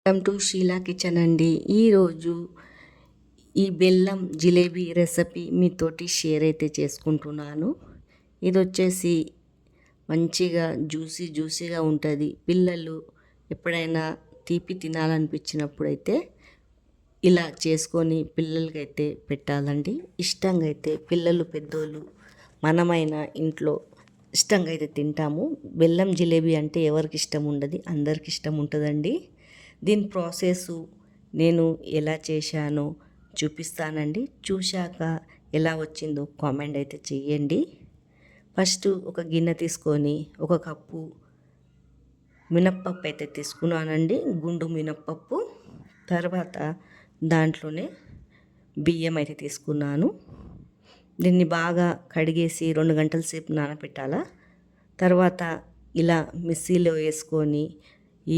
Welcome to Sheela kitchen అండి. ఈరోజు ఈ బెల్లం జిలేబీ రెసిపీ మీతోటి షేర్ అయితే చేసుకుంటున్నాను. ఇది వచ్చేసి మంచిగా జ్యూసీగా ఉంటుంది. పిల్లలు ఎప్పుడైనా తీపి తినాలనిపించినప్పుడు అయితే ఇలా చేసుకొని పిల్లలకైతే పెట్టాలండి. ఇష్టంగా అయితే పిల్లలు పెద్దోళ్ళు మనమైనా ఇంట్లో ఇష్టంగా అయితే తింటాము. బెల్లం జిలేబీ అంటే ఎవరికి ఇష్టం ఉండదు, అందరికి ఇష్టం ఉంటుందండి. దీని ప్రాసెస్ నేను ఎలా చేశానో చూపిస్తానండి. చూశాక ఎలా వచ్చిందో కామెంట్ అయితే చెయ్యండి. ఫస్ట్ ఒక గిన్నె తీసుకొని ఒక కప్పు మినప్పప్పు అయితే తీసుకున్నానండి, గుండు మినప్పప్పు. తర్వాత దాంట్లోనే బియ్యం అయితే తీసుకున్నాను. దీన్ని బాగా కడిగేసి 2 గంటల సేపు నానబెట్టాలా. తర్వాత ఇలా మిక్సీలో వేసుకొని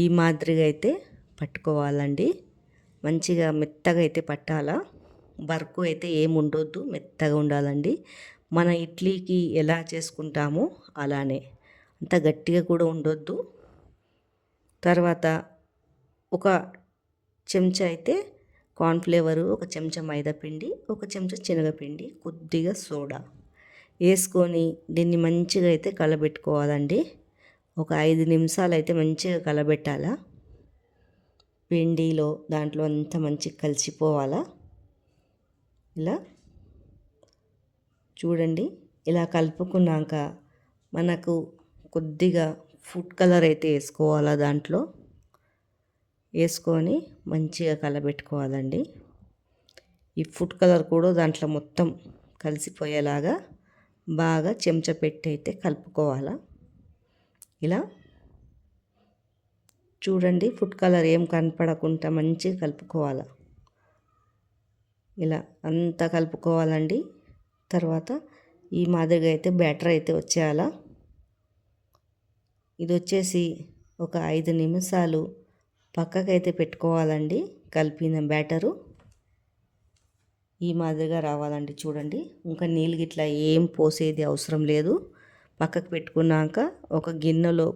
ఈ మాదిరిగా అయితే పట్టుకోవాలండి. మంచిగా మెత్తగా అయితే పట్టాలా. బరుకు అయితే ఏమి ఉండొద్దు, మెత్తగా ఉండాలండి. మన ఇడ్లీకి ఎలా చేసుకుంటామో అలానే, అంత గట్టిగా కూడా ఉండొద్దు. తర్వాత ఒక చెంచా అయితే కార్న్ఫ్లేవరు, ఒక చెంచా మైదాపిండి, ఒక చెంచా శనగపిండి, కొద్దిగా సోడా వేసుకొని దీన్ని మంచిగా అయితే కలబెట్టుకోవాలండి. ఒక 5 నిమిషాలు అయితే మంచిగా కలబెట్టాలా. పిండిలో దాంట్లో అంతా మంచిగా కలిసిపోవాలా. ఇలా చూడండి. ఇలా కలుపుకున్నాక మనకు కొద్దిగా ఫుడ్ కలర్ అయితే వేసుకోవాలా. దాంట్లో వేసుకొని మంచిగా కలబెట్టుకోవాలండి. ఈ ఫుడ్ కలర్ కూడా దాంట్లో మొత్తం కలిసిపోయేలాగా బాగా చెంచా పెట్టి అయితే కలుపుకోవాలా. ఇలా చూడండి, ఫుడ్ కలర్ ఏం కనపడకుండా మంచిగా కలుపుకోవాలి. ఇలా అంతా కలుపుకోవాలండి. తర్వాత ఈ మాదిరిగా అయితే బ్యాటర్ అయితే వచ్చేయాలా. ఇది వచ్చేసి ఒక 5 నిమిషాలు పక్కకైతే పెట్టుకోవాలండి. కలిపిన బ్యాటరు ఈ మాదిరిగా రావాలండి. చూడండి, ఇంకా నీళ్ళు గిట్లా ఏం పోసేది అవసరం లేదు. పక్కకు పెట్టుకున్నాక ఒక గిన్నెలో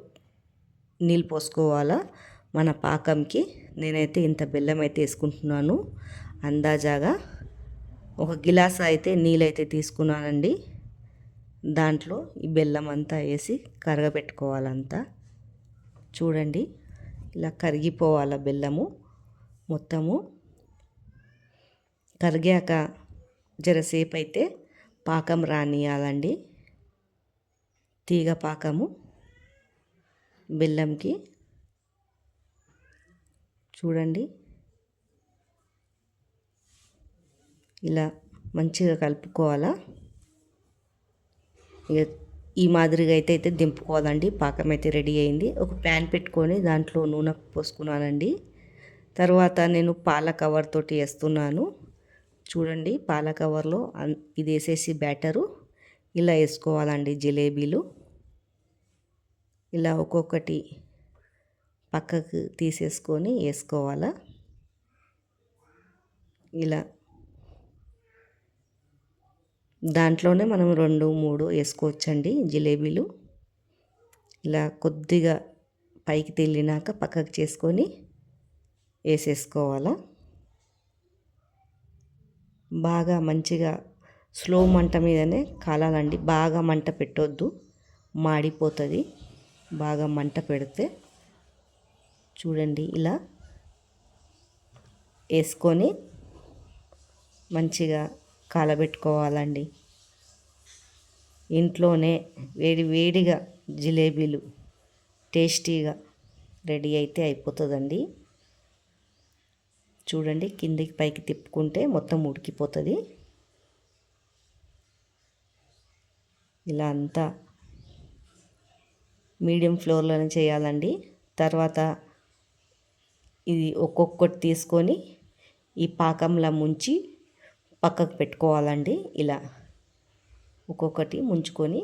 నీళ్ళు పోసుకోవాలా. మన పాకంకి నేనైతే ఇంత బెల్లం అయితే వేసుకుంటున్నాను. అందాజాగా ఒక గిలాస్ అయితే నీళ్ళైతే తీసుకున్నానండి. దాంట్లో ఈ బెల్లం అంతా వేసి కరగబెట్టుకోవాలంతా. చూడండి, ఇలా కరిగిపోవాల బెల్లము మొత్తము. కరిగాక జరసేపు అయితే పాకం రానియాలండి. తీగ పాకము బెల్లంకి. చూడండి, ఇలా మంచిగా కలుపుకోవాలా. ఇక ఈ మాదిరిగా అయితే దింపుకోవాలండి. పాకం అయితే రెడీ అయింది. ఒక ప్యాన్ పెట్టుకొని దాంట్లో నూనె పోసుకున్నానండి. తర్వాత నేను పాల కవర్ తోటి వేస్తున్నాను. చూడండి, పాల కవర్లో ఇది వేసేసి బ్యాటరు ఇలా వేసుకోవాలండి. జిలేబీలు ఇలా ఒక్కొక్కటి పక్కకు తీసేసుకొని వేసుకోవాలా. ఇలా దాంట్లోనే మనం 2, 3 వేసుకోవచ్చండి జిలేబీలు. ఇలా కొద్దిగా పైకి తెల్లినాక పక్కకు చేసుకొని వేసేసుకోవాలా. బాగా మంచిగా స్లో మంట మీదనే కాలాలండి. బాగా మంట పెట్టొద్దు, మాడిపోతుంది బాగా మంట పెడితే. చూడండి, ఇలా వేసుకొని మంచిగా కాలబెట్టుకోవాలండి. ఇంట్లోనే వేడిగా జిలేబీలు టేస్టీగా రెడీ అయితే అయిపోతుందండి. చూడండి, కిందికి పైకి తిప్పుకుంటే మొత్తం ఉడికిపోతుంది. ఇలా అంతా మీడియం ఫ్లేమ్లోనే చేయాలండి. తర్వాత ఇది ఒక్కొక్కటి తీసుకొని ఈ పాకంలో ముంచి పక్కకు పెట్టుకోవాలండి. ఇలా ఒక్కొక్కటి ముంచుకొని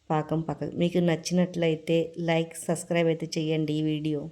పాకం పక్కకు. మీకు నచ్చినట్లయితే లైక్, సబ్స్క్రైబ్ అయితే చేయండి ఈ వీడియో.